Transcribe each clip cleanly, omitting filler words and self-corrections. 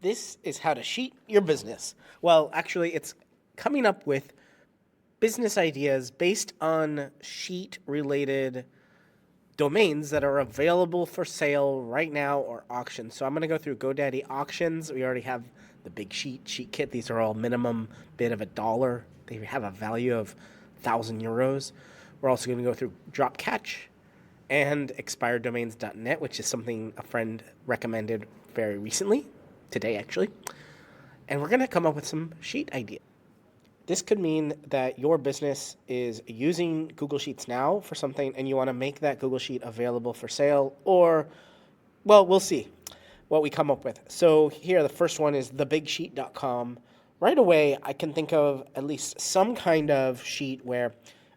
This is how to sheet your business. Well, actually, it's coming up with business ideas based on sheet related domains that are available for sale right now or auction. So I'm going to go through GoDaddy auctions. We already have the big sheet kit. These are all minimum bid of $1. They have a value of 1,000 euros. We're also going to go through Dropcatch and expireddomains.net, which is something a friend recommended very recently, today actually. And we're going to come up with some sheet ideas. This could mean that your business is using Google Sheets now for something and you want to make that Google Sheet available for sale, or, well, we'll see what we come up with. So here, the first one is thebigsheet.com. Right away, I can think of at least some kind of sheet where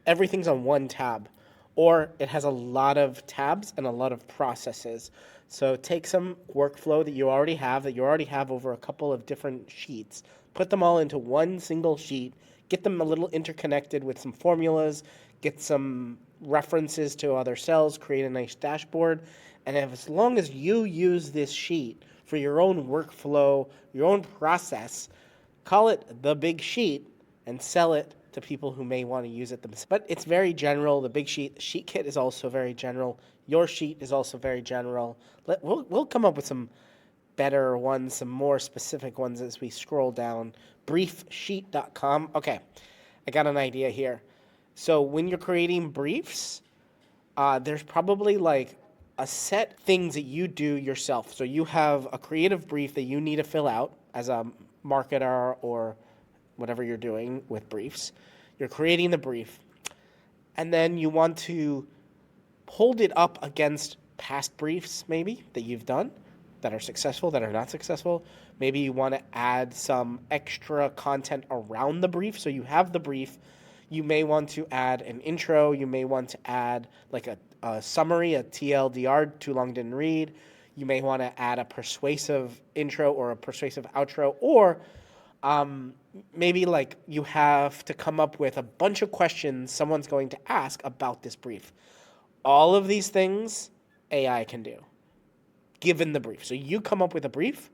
everything's on one tab, or it has a lot of tabs and a lot of processes. So take some workflow that you already have over a couple of different sheets, put them all into one single sheet, get them a little interconnected with some formulas, get some references to other cells, create a nice dashboard. And as long as you use this sheet for your own workflow, your own process, call it the big sheet and sell it to people who may want to use it themselves. But it's very general. The big sheet kit is also very general. Your sheet is also very general. We'll come up with some better ones, some more specific ones as we scroll down. Briefsheet.com. Okay, I got an idea here. So when you're creating briefs, there's probably like a set things that you do yourself. So you have a creative brief that you need to fill out as a marketer or whatever you're doing with briefs. You're creating the brief, and then you want to hold it up against past briefs maybe that you've done that are successful, that are not successful. Maybe you want to add some extra content around the brief. So you have the brief. You may want to add an intro. You may want to add like a summary, a TLDR, too long didn't read. You may want to add a persuasive intro or a persuasive outro, or maybe like you have to come up with a bunch of questions someone's going to ask about this brief. All of these things AI can do, given the brief. So you come up with a brief,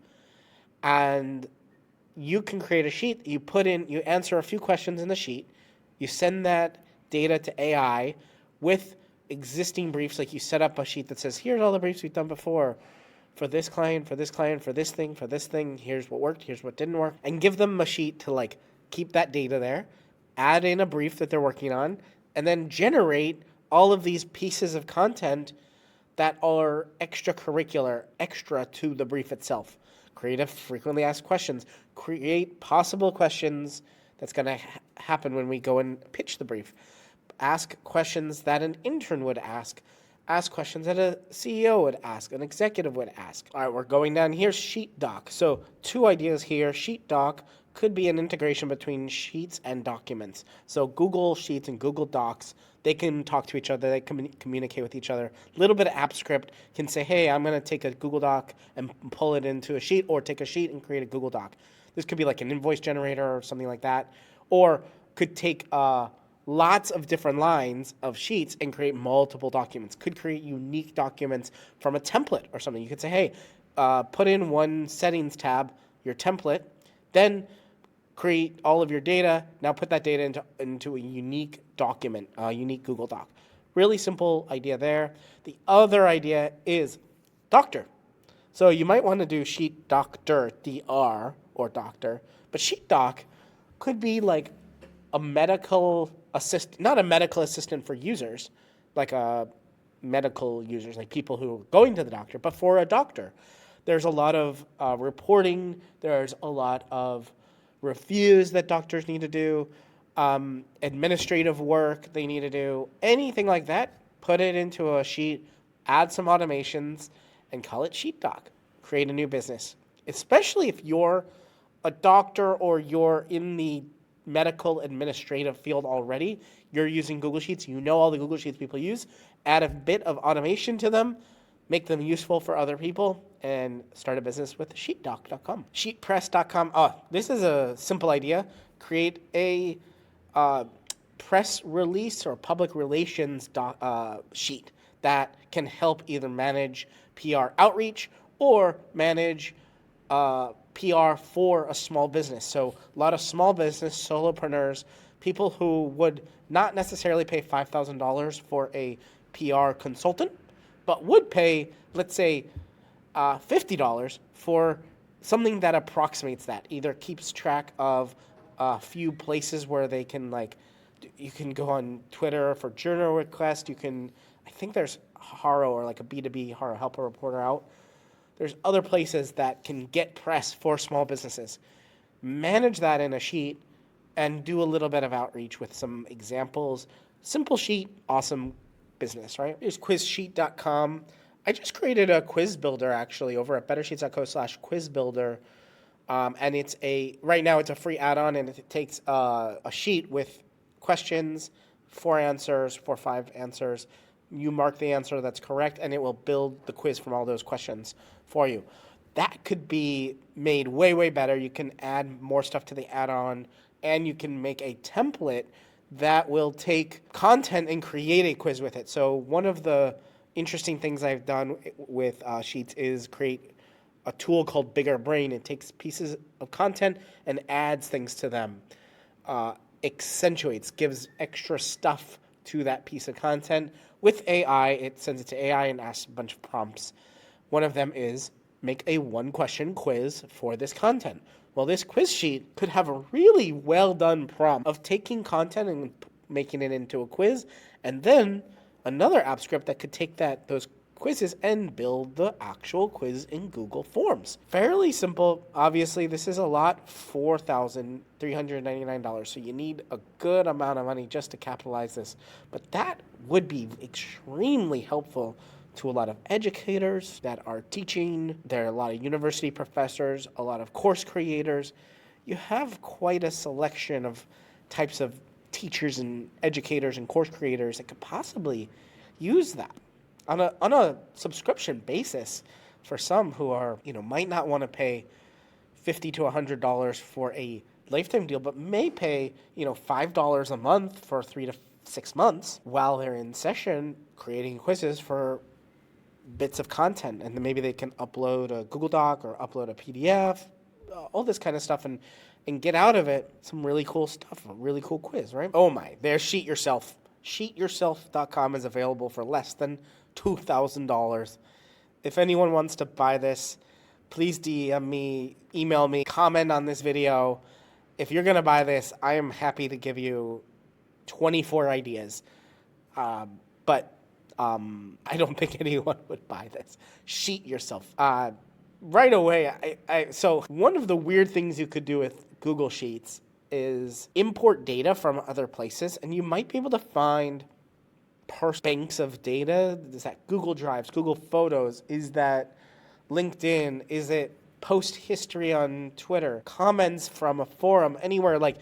and you can create a sheet. You answer a few questions in the sheet. You send that data to AI with existing briefs. Like you set up a sheet that says, here's all the briefs we've done before for this client, for this client, for this thing. Here's what worked, here's what didn't work. And give them a sheet to like keep that data there, add in a brief that they're working on, and then generate all of these pieces of content that are extracurricular, extra to the brief itself. Create a frequently asked questions. Create possible questions that's going to happen when we go and pitch the brief. Ask questions that an intern would ask. Ask questions that a CEO would ask, an executive would ask. All right, we're going down here, Sheet Doc. So 2 ideas here. Sheet Doc could be an integration between Sheets and documents. So Google Sheets and Google Docs, they can talk to each other, they can communicate with each other. A little bit of app script can say, hey, I'm going to take a Google Doc and pull it into a sheet, or take a sheet and create a Google Doc. This could be like an invoice generator or something like that. Or could take lots of different lines of sheets and create multiple documents. Could create unique documents from a template or something. You could say, hey, put in one settings tab, your template, then create all of your data. Now put that data into a unique document, a unique Google Doc. Really simple idea there. The other idea is doctor. So you might want to do Sheet Doctor, DR, or doctor, but Sheet Doc could be like a medical assistant, not a medical assistant for users, like medical users, like people who are going to the doctor, but for a doctor. There's a lot of reporting. There's a lot of reviews that doctors need to do, administrative work they need to do, anything like that. Put it into a sheet, add some automations, and call it Sheet Doc. Create a new business, especially if you're a doctor or you're in the medical administrative field already. You're using Google Sheets. You know all the Google Sheets people use. Add a bit of automation to them, make them useful for other people, and start a business with sheetdoc.com. Sheetpress.com. This is a simple idea. Create a press release or public relations sheet that can help either manage PR outreach or manage PR for a small business. So a lot of small business solopreneurs, people who would not necessarily pay $5,000 for a PR consultant, but would pay, let's say, $50 for something that approximates that. Either keeps track of a few places where they can, like, you can go on Twitter for journal requests. You can, I think there's Haro, or like a B2B Haro, help a reporter out. There's other places that can get press for small businesses. Manage that in a sheet and do a little bit of outreach with some examples. Simple sheet, awesome business, right? Here's quizsheet.com. I just created a quiz builder actually over at bettersheets.co/quizbuilder. And right now it's a free add-on, and it takes a sheet with questions, 4 answers, 5 answers. You mark the answer that's correct, and it will build the quiz from all those questions for you. That could be made way, way better. You can add more stuff to the add-on, and you can make a template that will take content and create a quiz with it. So one of the interesting things I've done with Sheets is create a tool called Bigger Brain. It takes pieces of content and adds things to them. Accentuates, gives extra stuff to that piece of content. With AI, it sends it to AI and asks a bunch of prompts. One of them is make a 1-question quiz for this content. Well, this quiz sheet could have a really well done prompt of taking content and making it into a quiz, and then another app script that could take those quizzes and build the actual quiz in Google Forms. Fairly simple. Obviously, this is a lot, $4,399. So you need a good amount of money just to capitalize this. But that would be extremely helpful to a lot of educators that are teaching. There are a lot of university professors, a lot of course creators. You have quite a selection of types of teachers and educators and course creators that could possibly use that on a subscription basis. For some who are, might not want to pay $50 to $100 for a lifetime deal, but may pay, $5 a month for 3 to 6 months while they're in session creating quizzes for bits of content, and then maybe they can upload a Google Doc or upload a PDF, all this kind of stuff, and get out of it some really cool stuff, a really cool quiz, right? Oh my, there's Sheet Yourself. SheetYourself.com is available for less than $2,000. If anyone wants to buy this, please DM me, email me, comment on this video. If you're going to buy this, I am happy to give you 24 ideas. But I don't think anyone would buy this. Sheet Yourself. Right away, so one of the weird things you could do with Google Sheets is import data from other places, and you might be able to find banks of data. Is that Google Drives, Google Photos? Is that LinkedIn? Is it post history on Twitter? Comments from a forum? Anywhere, like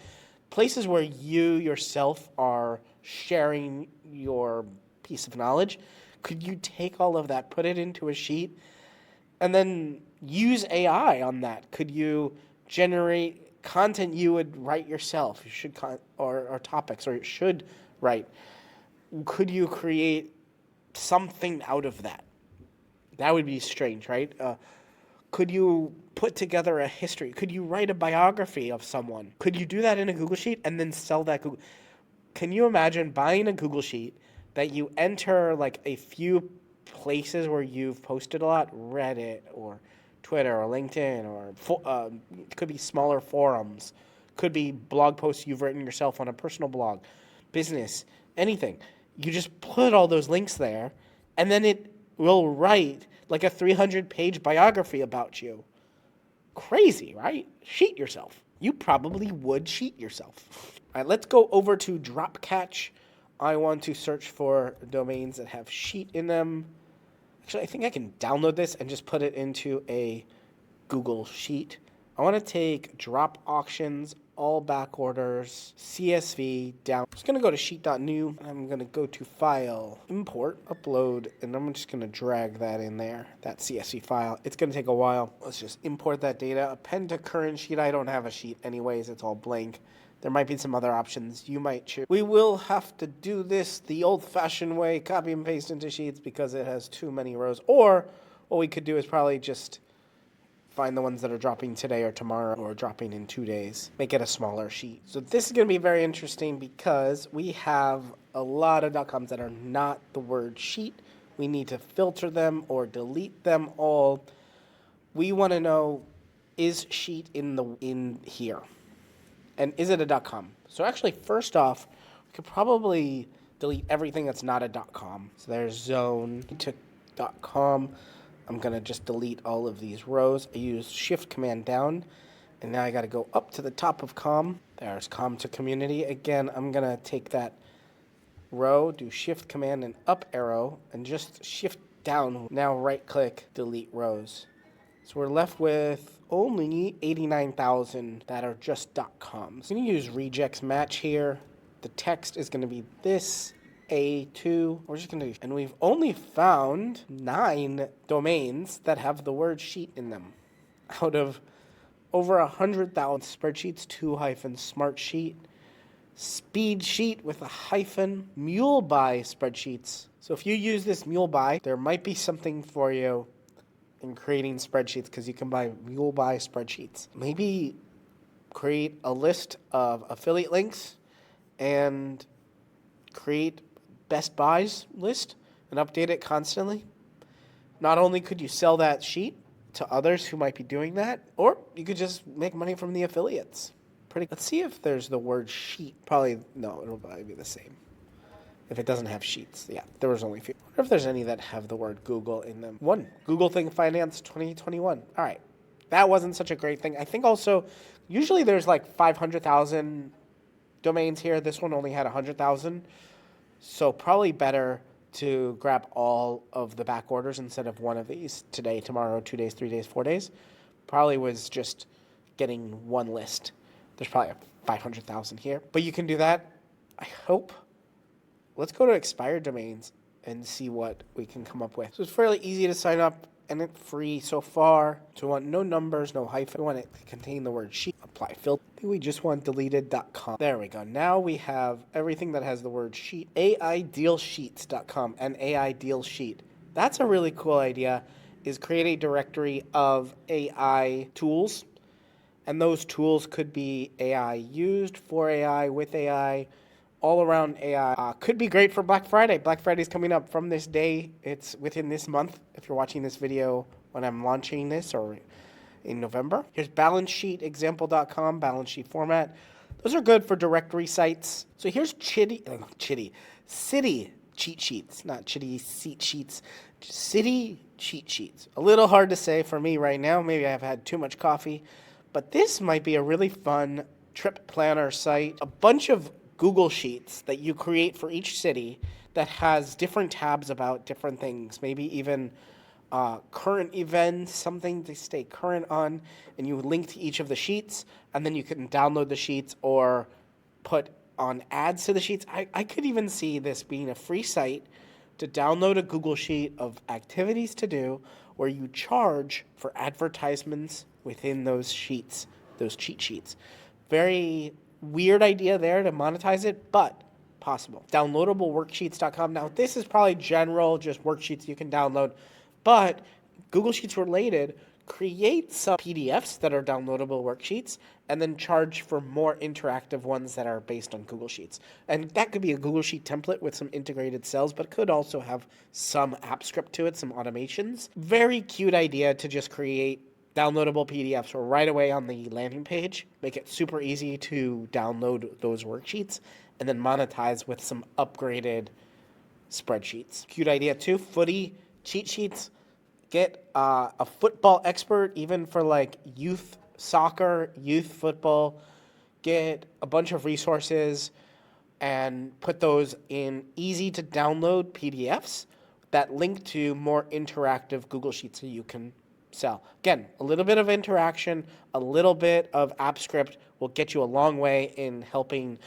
places where you yourself are sharing your piece of knowledge. Could you take all of that, put it into a sheet, and then use AI on that? Could you generate content you would write yourself? You should or topics, or you should write. Could you create something out of that? That would be strange, right? Could you put together a history? Could you write a biography of someone? Could you do that in a Google Sheet and then sell that Google? Can you imagine buying a Google Sheet that you enter like a few places where you've posted a lot, Reddit or Twitter or LinkedIn, or it could be smaller forums, could be blog posts you've written yourself on a personal blog, business, anything. You just put all those links there, and then it will write like a 300-page biography about you. Crazy, right? Sheet yourself. You probably would sheet yourself. All right, let's go over to Dropcatch. I want to search for domains that have sheet in them. Actually, I think I can download this and just put it into a Google Sheet. I want to take drop auctions, all back orders, CSV down. I'm just going to go to sheet.new. I'm going to go to file, import, upload, and I'm just going to drag that in there, that CSV file. It's going to take a while. Let's just import that data. Append to current sheet. I don't have a sheet anyways. It's all blank. There might be some other options you might choose. We will have to do this the old-fashioned way, copy and paste into Sheets because it has too many rows. Or what we could do is probably just find the ones that are dropping today or tomorrow or dropping in 2 days. Make it a smaller sheet. So this is going to be very interesting because we have a lot of .coms that are not the word sheet. We need to filter them or delete them all. We want to know, is sheet in here? And is it a .com? So actually, first off, we could probably delete everything that's not a .com. So there's zone to .com. I'm going to just delete all of these rows. I use Shift Command down, and now I got to go up to the top of com. There's com to community. Again, I'm going to take that row, do Shift Command and up arrow, and just shift down. Now right-click, delete rows. So we're left with only 89,000 that are just .coms. I'm going to use regex match here. The text is going to be this. A2, we're just going to, and we've only found 9 domains that have the word sheet in them out of over 100,000 spreadsheets, 2-Smartsheet, speed sheet with a hyphen, mule by spreadsheets. So if you use this mule by, there might be something for you in creating spreadsheets because you can buy mule by spreadsheets. Maybe create a list of affiliate links and create best buys list and update it constantly. Not only could you sell that sheet to others who might be doing that, or you could just make money from the affiliates. Let's see if there's the word sheet. Probably, no, it'll probably be the same. If it doesn't have sheets. Yeah, there was only a few. I wonder if there's any that have the word Google in them. One, Google Thing Finance 2021. All right. That wasn't such a great thing. I think also, usually there's like 500,000 domains here. This one only had 100,000. So probably better to grab all of the back orders instead of one of these. Today, tomorrow, 2 days, 3 days, 4 days. Probably was just getting one list. There's probably 500,000 here. But you can do that, I hope. Let's go to expired domains and see what we can come up with. So it's fairly easy to sign up and it's free so far. So we want no numbers, no hyphen. We want it to contain the word sheet. Apply filter. I think we just want deleted.com. There we go. Now we have everything that has the word sheet. aidealsheets.com and aidealsheet. That's a really cool idea, is create a directory of AI tools. And those tools could be AI used for AI, with AI, all around AI. Could be great for Black Friday. Black Friday's coming up from this day. It's within this month, if you're watching this video when I'm launching this or in November. Here's balance sheet example.com, balance sheet format. Those are good for directory sites. So here's city cheat sheets, not chitty seat sheets, city cheat sheets. A little hard to say for me right now. Maybe I've had too much coffee, but this might be a really fun trip planner site. A bunch of Google Sheets that you create for each city that has different tabs about different things, maybe even current events, something to stay current on, and you link to each of the sheets, and then you can download the sheets or put on ads to the sheets. I could even see this being a free site to download a Google Sheet of activities to do where you charge for advertisements within those sheets, those cheat sheets. Very weird idea there to monetize it, but possible. Downloadableworksheets.com. Now, this is probably general, just worksheets you can download, but Google Sheets related, create some PDFs that are downloadable worksheets and then charge for more interactive ones that are based on Google Sheets. And that could be a Google Sheet template with some integrated cells, but could also have some app script to it, some automations. Very cute idea to just create downloadable PDFs right away on the landing page. Make it super easy to download those worksheets and then monetize with some upgraded spreadsheets. Cute idea too. Footy cheat sheets. Get a football expert, even for like youth soccer, youth football. Get a bunch of resources and put those in easy to download PDFs that link to more interactive Google Sheets so you can sell. Again, a little bit of interaction, a little bit of app script will get you a long way in helping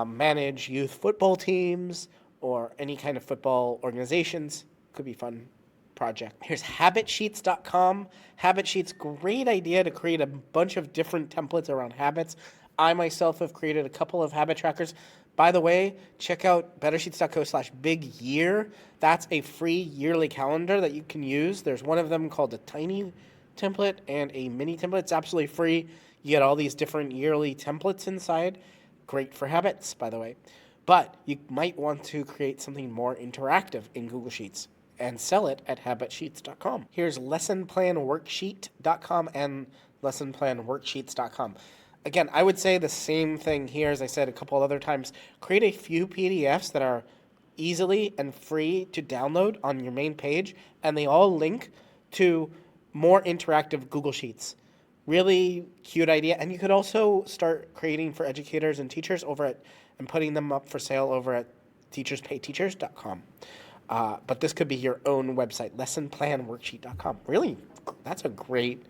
manage youth football teams or any kind of football organizations. Could be fun project. Here's habitsheets.com. Habit Sheets, great idea to create a bunch of different templates around habits. I myself have created a couple of habit trackers. By the way, check out bettersheets.co/big year. That's a free yearly calendar that you can use. There's one of them called a tiny template and a mini template. It's absolutely free. You get all these different yearly templates inside. Great for habits, by the way. But you might want to create something more interactive in Google Sheets and sell it at habitsheets.com. Here's lessonplanworksheet.com and lessonplanworksheets.com. Again, I would say the same thing here as I said a couple other times. Create a few PDFs that are easily and free to download on your main page, and they all link to more interactive Google Sheets. Really cute idea. And you could also start creating for educators and teachers and putting them up for sale over at teacherspayteachers.com. But this could be your own website, lessonplanworksheet.com. Really, that's a great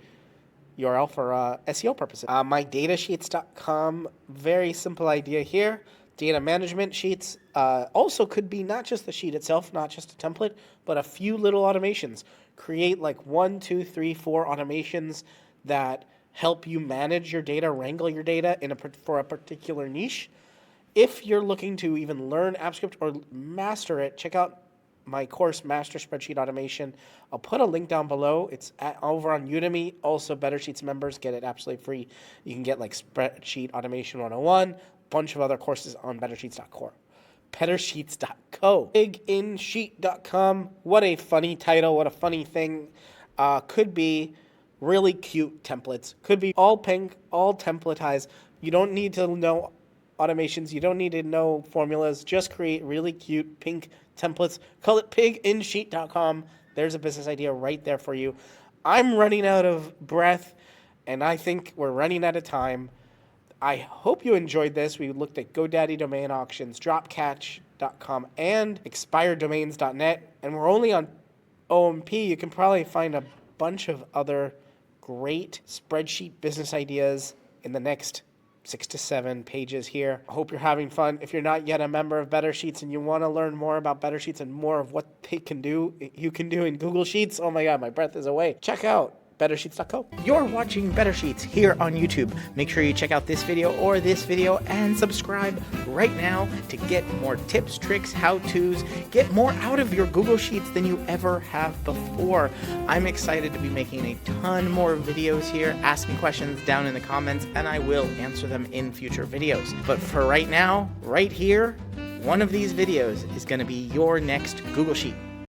URL for SEO purposes. Mydatasheets.com, very simple idea here. Data management sheets also could be not just the sheet itself, not just a template, but a few little automations. Create like 1, 2, 3, 4 automations that help you manage your data, wrangle your data for a particular niche. If you're looking to even learn AppScript or master it, check out my course, Master Spreadsheet Automation. I'll put a link down below. It's over on Udemy. Also, Better Sheets members get it absolutely free. You can get like Spreadsheet Automation 101, a bunch of other courses on bettersheets.co. bettersheets.co. Biginsheet.com. What a funny title. What a funny thing. Could be really cute templates. Could be all pink, all templatized. You don't need to know automations. You don't need to know formulas. Just create really cute pink templates. Call it piginsheet.com. There's a business idea right there for you. I'm running out of breath, and I think we're running out of time. I hope you enjoyed this. We looked at GoDaddy domain auctions, dropcatch.com, and expireddomains.net, and we're only on OMP. You can probably find a bunch of other great spreadsheet business ideas in the next 6 to 7 pages here. I hope you're having fun. If you're not yet a member of Better Sheets and you want to learn more about Better Sheets and more of what you can do in Google Sheets, oh my God, my breath is away. Check out bettersheets.co. You're watching Better Sheets here on YouTube. Make sure you check out this video or this video and subscribe right now to get more tips, tricks, how-tos, get more out of your Google Sheets than you ever have before. I'm excited to be making a ton more videos here. Ask me questions down in the comments and I will answer them in future videos. But for right now, right here, one of these videos is going to be your next Google Sheet.